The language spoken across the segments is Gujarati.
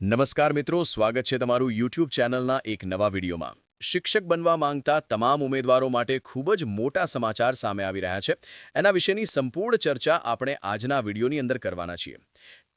નમસ્કાર મિત્રો, સ્વાગત છે તમારું YouTube ચેનલના એક નવા વિડીયોમાં। શિક્ષક બનવા માંગતા તમામ ઉમેદવારો માટે ખૂબ જ મોટા સમાચાર સામે આવી રહ્યા છે। એના વિશેની સંપૂર્ણ ચર્ચા આપણે આજના વિડીયોની અંદર કરવાના છીએ।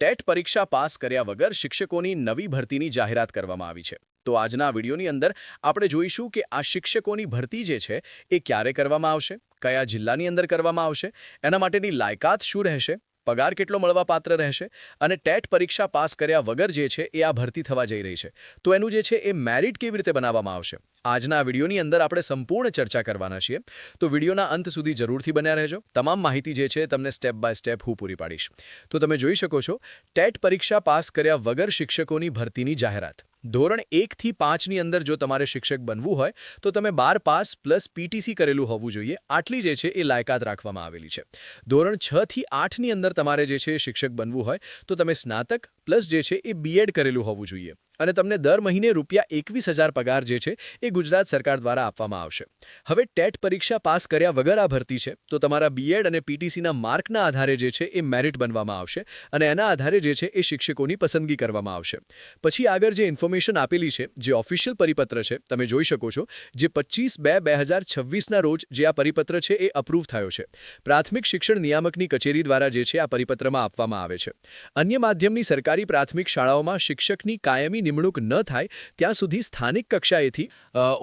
ટેટ પરીક્ષા પાસ કર્યા વગર શિક્ષકોની નવી ભરતીની જાહેરાત કરવામાં આવી છે। તો આજના વિડીયોની અંદર આપણે જોઈશું કે આ શિક્ષકોની ભરતી જે છે એ ક્યારે કરવામાં આવશે, કયા જિલ્લાની અંદર કરવામાં આવશે, એના માટેની લાયકાત શું રહેશે, પગાર કેટલો મળવાપાત્ર રહેશે અને ટેટ પરીક્ષા પાસ કર્યા વગર જે છે એ આ ભરતી થવા જઈ રહી છે તો એનું જે છે એ મેરિટ કેવી રીતે બનાવવામાં આવશે, આજના વિડીયોની અંદર આપણે સંપૂર્ણ ચર્ચા કરવાના છીએ। તો વિડીયોના અંત સુધી જરૂરથી બન્યા રહેજો। તમામ માહિતી જે છે તમને સ્ટેપ બાય સ્ટેપ હું પૂરી પાડીશ। તો તમે જોઈ શકો છો, ટેટ પરીક્ષા પાસ કર્યા વગર શિક્ષકોની ભરતીની જાહેરાત। ધોરણ 1 થી 5ની અંદર જો તમારે શિક્ષક બનવું હોય તો તમે 12 પાસ પ્લસ પીટીસી કરેલું હોવું જોઈએ, આટલી જે છે એ લાયકાત રાખવામાં આવેલી છે। ધોરણ 6 થી 8ની અંદર તમારે જે છે શિક્ષક બનવું હોય તો તમે સ્નાતક પ્લસ જે છે એ બીએડ કરેલું હોવું જોઈએ અને તમને દર મહિને ₹21,000 પગાર જે છે એ ગુજરાત સરકાર દ્વારા આપવામાં આવશે। હવે ટેટ પરીક્ષા પાસ કર્યા વગર આ ભરતી છે તો તમારા બીએડ અને પીટીસીના માર્કના આધારે જે છે એ મેરિટ બનવામાં આવશે અને એના આધારે જે છે એ શિક્ષકોની પસંદગી કરવામાં આવશે। પછી આગળ જે ઇન્ફોર્મેશન આપેલી છે, જે ઓફિશિયલ પરિપત્ર છે, તમે જોઈ શકો છો, જે 25/2/2026ના રોજ જે આ પરિપત્ર છે એ અપ્રૂવ થયો છે। પ્રાથમિક શિક્ષણ નિયામકની કચેરી દ્વારા જે છે આ પરિપત્રમાં આપવામાં આવે છે। અન્ય માધ્યમની સરકારી પ્રાથમિક શાળાઓમાં શિક્ષકની કાયમી નિમણૂક ન થાય ત્યાં સુધી સ્થાનિક કક્ષાએથી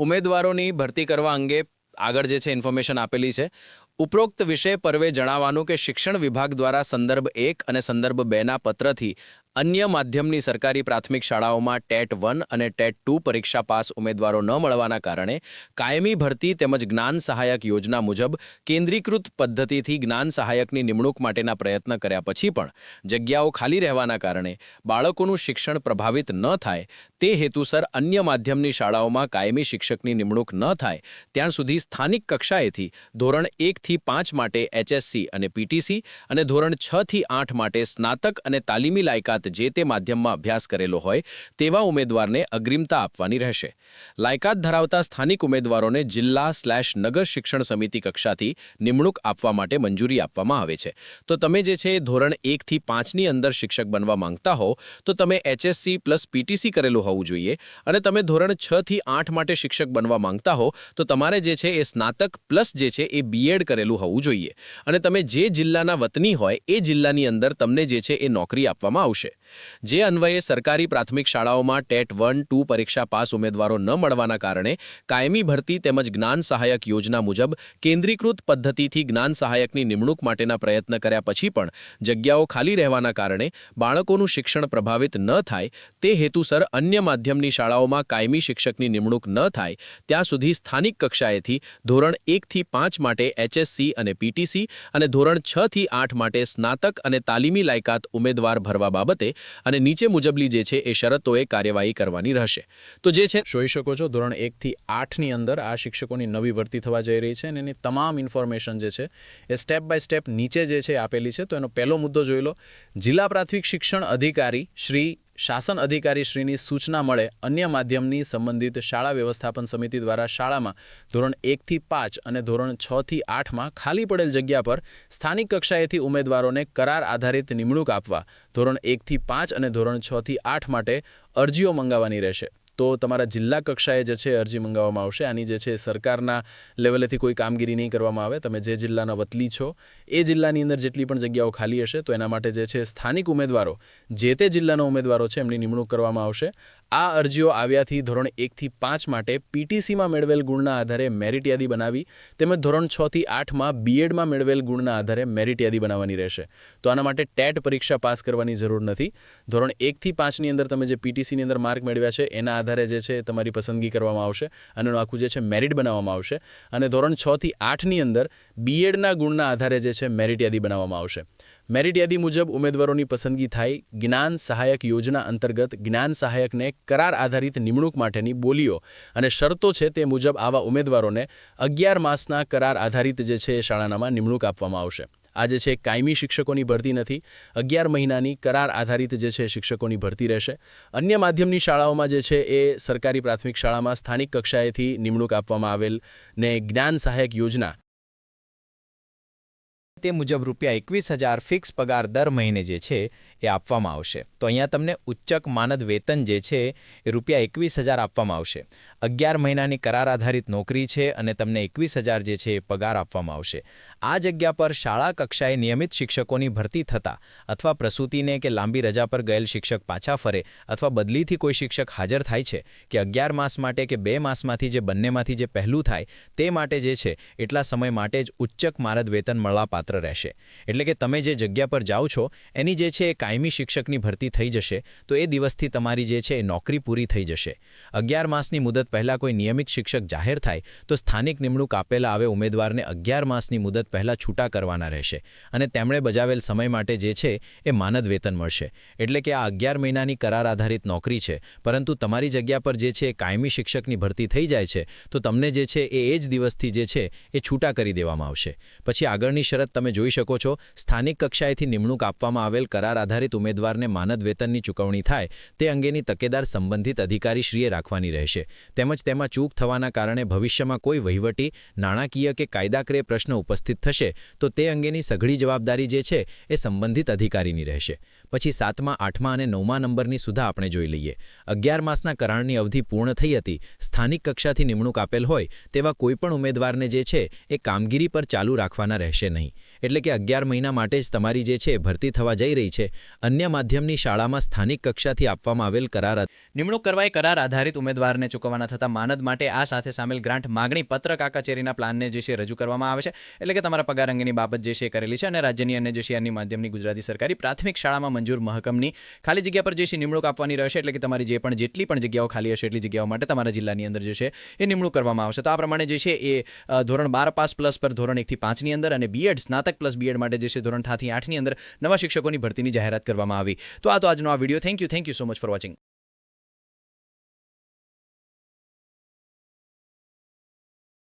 ઉમેદવારોની ભરતી કરવા અંગે આગળ જે છે ઇન્ફોર્મેશન આપેલી છે। ઉપરોક્ત વિષય પરવે જણાવવાનું કે શિક્ષણ વિભાગ દ્વારા સંદર્ભ 1 અને સંદર્ભ 2ના પત્રથી અન્ય માધ્યમની સરકારી પ્રાથમિક શાળાઓમાં ટેટ 1 અને ટેટ 2 પરીક્ષા પાસ ઉમેદવારો ન મળવાના કારણે કાયમી ભરતી તેમજ જ્ઞાન સહાયક યોજના મુજબ કેન્દ્રીકૃત પદ્ધતિથી જ્ઞાન સહાયકની નિમણૂક માટેના પ્રયત્ન કર્યા પછી પણ જગ્યાઓ ખાલી રહેવાના કારણે બાળકોનું શિક્ષણ પ્રભાવિત ન થાય તે હેતુસર અન્ય માધ્યમની શાળાઓમાં કાયમી શિક્ષકની નિમણૂક ન થાય ત્યાં સુધી સ્થાનિક કક્ષાએથી ધોરણ 1 થી 5 માટે એચએસસી અને પીટીસી અને ધોરણ 6 થી 8 માટે સ્નાતક અને તાલીમી લાયકાત જે તે માધ્યમમાં અભ્યાસ કરેલો હોય તેવા ઉમેદવારને અગ્રિમતા આપવાની રહેશે। લાયકાત ધરાવતા સ્થાનિક ઉમેદવારોને જિલ્લા/નગર શિક્ષણ સમિતિ કક્ષાથી નિમણૂક આપવા માટે મંજૂરી આપવામાં આવે છે। તો તમે જે છે ધોરણ 1 થી 5ની અંદર શિક્ષક બનવા માંગતા હો તો તમે એચએસસી પ્લસ પીટીસી કરેલું હોવું જોઈએ અને તમે ધોરણ 6 થી 8 માટે શિક્ષક બનવા માંગતા હો તો તમારે જે છે એ સ્નાતક પ્લસ જે છે એ બીએડ કરેલું હોવું જોઈએ અને તમે જે જિલ્લાના વતની હોય એ જિલ્લાની અંદર તમને જે છે એ નોકરી આપવામાં આવશે। જે અન્વયે સરકારી પ્રાથમિક શાળાઓમાં ટેટ 1-2 પરીક્ષા પાસ ઉમેદવારો ન મળવાના કારણે કાયમી ભરતી તેમજ જ્ઞાન સહાયક યોજના મુજબ કેન્દ્રીકૃત પદ્ધતિથી જ્ઞાન સહાયકની નિમણૂક માટેના પ્રયત્ન કર્યા પછી પણ જગ્યાઓ ખાલી રહેવાના કારણે બાળકોનું શિક્ષણ પ્રભાવિત ન થાય તે હેતુસર અન્ય માધ્યમની શાળાઓમાં કાયમી શિક્ષકની નિમણૂક ન થાય ત્યાં સુધી સ્થાનિક કક્ષાએથી ધોરણ 1 થી 5 માટે એચએસસી અને પીટીસી અને ધોરણ 6 થી 8 માટે સ્નાતક અને તાલીમી લાયકાત ઉમેદવાર ભરવા બાબતે અને નીચે મુજબની જે છે એ શરતોએ કાર્યવાહી કરવાની રહેશે। તો જે છે જોઈ શકો છો, ધોરણ 1 થી 8ની અંદર આ શિક્ષકોની નવી ભરતી થવા જઈ રહી છે અને એની તમામ ઇન્ફોર્મેશન જે છે એ સ્ટેપ બાય સ્ટેપ નીચે જે છે આપેલી છે। તો એનો પહેલો મુદ્દો જોઈ લો, જિલ્લા પ્રાથમિક શિક્ષણ અધિકારી શ્રી શાસન અધિકારી શ્રીની સૂચના મળે અન્ય માધ્યમની સંબંધિત શાળા વ્યવસ્થાપન સમિતિ દ્વારા શાળામાં ધોરણ 1 થી 5 અને ધોરણ 6 થી 8માં ખાલી પડેલ જગ્યા પર સ્થાનિક કક્ષાએથી ઉમેદવારોને કરાર આધારિત નિમણૂક આપવા ધોરણ 1 થી 5 અને ધોરણ 6 થી 8 માટે અરજીઓ મંગાવવાની રહેશે। તો તમારા જિલ્લા કક્ષાએ જે છે અરજી મંગાવવામાં આવશે। આની જે છે સરકારના લેવલેથી કોઈ કામગીરી નહીં કરવામાં આવે। તમે જે જિલ્લાના વતલી છો એ જિલ્લાની અંદર જેટલી પણ જગ્યાઓ ખાલી હશે તો એના માટે જે છે સ્થાનિક ઉમેદવારો, જે તે જિલ્લાના ઉમેદવારો છે એમની નિમણૂક કરવામાં આવશે। આ અરજીઓ આવ્યાથી ધોરણ 1 થી 5 માટે પીટીસીમાં મેળવેલ ગુણના આધારે મેરિટ યાદી બનાવી તેમજ ધોરણ 6 થી 8માં બીએડમાં મેળવેલ ગુણના આધારે મેરિટ યાદી બનાવવાની રહેશે। તો આના માટે ટેટ પરીક્ષા પાસ કરવાની જરૂર નથી। ધોરણ 1 થી 5ની અંદર તમે જે પીટીસીની અંદર માર્ક મેળવ્યા છે એના આધારે જે છે તમારી પસંદગી કરવામાં આવશે અને એનું આખું જે છે મેરિટ બનાવવામાં આવશે અને ધોરણ 6 થી 8ની અંદર બીએડના ગુણના આધારે જે છે મેરિટ યાદી બનાવવામાં આવશે। મેરિટ યાદી મુજબ ઉમેદવારોની પસંદગી થાય। જ્ઞાન સહાયક યોજના અંતર્ગત જ્ઞાન સહાયકને કરાર આધારિત નિમણૂક માટેની બોલીઓ અને શરતો છે તે મુજબ આવા ઉમેદવારોને 11 માસના કરાર આધારિત જે છે એ શાળાનામાં નિમણૂક આપવામાં આવશે। આ જે છે કાયમી શિક્ષકોની ભરતી નથી, 11 મહિનાની કરાર આધારિત જે છે શિક્ષકોની ભરતી રહેશે। અન્ય માધ્યમની શાળાઓમાં જે છે એ સરકારી પ્રાથમિક શાળામાં સ્થાનિક કક્ષાએથી નિમણૂક આપવામાં આવેલ ને જ્ઞાન સહાયક યોજના તે મુજબ ₹21,000 ફિક્સ પગાર દર મહિને જે છે એ આપવામાં આવશે. તો અહીંયા તમને ઉચ્ચક માનદ વેતન જે છે એ ₹21,000 આપવામાં આવશે. 11 મહિનાની કરાર આધારિત નોકરી છે અને તમને 21,000 જે છે એ પગાર આપવામાં આવશે. આ જગ્યા પર શાળા કક્ષાએ નિયમિત શિક્ષકોની ભરતી થતા અથવા પ્રસૂતિને કે લાંબી રજા પર ગયેલ શિક્ષક પાછા ફરે અથવા બદલીથી કોઈ શિક્ષક હાજર થાય છે કે 11 માસ માટે કે 2 માસમાંથી જે બંનેમાંથી જે પહેલું થાય તે માટે જે છે એટલા સમય માટે જ ઉચ્ચક માનદ વેતન મળવાપાત્ર રહેશે. એટલે કે તમે જે જગ્યા પર જાઓ છો એની જે છે એ કાયમી શિક્ષકની ભરતી થઈ જશે તો એ દિવસથી તમારી જે છે એ નોકરી પૂરી થઈ જશે. 11 માસની મુદત પહેલાં કોઈ નિયમિત શિક્ષક જાહેર થાય તો સ્થાનિક નિમણૂક આપેલા આવે ઉમેદવારને 11 માસની મુદત પહેલાં છૂટા કરવાના રહેશે અને તેમણે બજાવેલ સમય માટે જે છે એ માનદ વેતન મળશે. એટલે કે આ 11 મહિનાની કરાર આધારિત નોકરી છે, પરંતુ તમારી જગ્યા પર જે છે એ કાયમી શિક્ષકની ભરતી થઈ જાય છે તો તમને જે છે એ જ દિવસથી જે છે એ છૂટા કરી દેવામાં આવશે. પછી આગળની શરત તમે જોઈ શકો છો, સ્થાનિક કક્ષાએથી નિમણૂક આપવામાં આવેલ કરાર આધારિત ઉમેદવારને માનદ વેતનની ચૂકવણી થાય તે અંગેની તકેદાર સંબંધિત અધિકારીશ્રીએ રાખવાની રહેશે. તેમજ તેમાં ચૂક થવાના કારણે ભવિષ્યમાં કોઈ વહીવટી, નાણાકીય કે કાયદાકીય પ્રશ્ન ઉપસ્થિત થશે તો તે અંગેની સઘળી જવાબદારી જે છે એ સંબંધિત અધિકારીની રહેશે. પછી 7મા, 8મા અને 9મા નંબરની સુધા આપણે જોઈ લઈએ. 11 માસના કરારની અવધિ પૂર્ણ થઈ હતી, સ્થાનિક કક્ષાથી નિમણૂક આપેલ હોય તેવા કોઈપણ ઉમેદવારને જે છે એ કામગીરી પર ચાલુ રાખવાના રહેશે નહીં. એટલે કે 11 મહિના માટે જ તમારી જે છે ભરતી થવા જઈ રહી છે. અન્ય માધ્યમની શાળામાં સ્થાનિક કક્ષાથી આપવામાં આવેલ કરાર નિમણૂક કરવા એ કરાર આધારિત ઉમેદવારને ચૂકવવાના થતા માનદ માટે આ સાથે સામેલ ગ્રાન્ટ માગણી પત્ર કચેરીના પ્લાનને જે છે રજૂ કરવામાં આવે છે. એટલે કે તમારા પગાર અંગેની બાબત જે છે એ કરેલી છે અને રાજ્યની અને જે શહેરની માધ્યમની ગુજરાતી સરકારી પ્રાથમિક શાળામાં મંજૂર મહકમની ખાલી જગ્યા પર જે છે નિમણૂક આપવાની રહેશે. એટલે કે તમારી જેટલી પણ જગ્યાઓ ખાલી હશે એટલી જગ્યાઓ માટે તમારા જિલ્લાની અંદર જે છે એ નિમણૂક કરવામાં આવશે. તો આ પ્રમાણે જે છે એ ધોરણ 12 પાસ પ્લસ પર ધોરણ 1 થી 5 ની અંદર અને બીએડ સ્નાતક પ્લસ બીએડ માટે જે છે ધોરણ 7 થી 8 ની અંદર નવા શિક્ષકોની ભરતીની જાહેરાત કરવામાં આવી. તો આજનો આ video. Thank you so much for watching.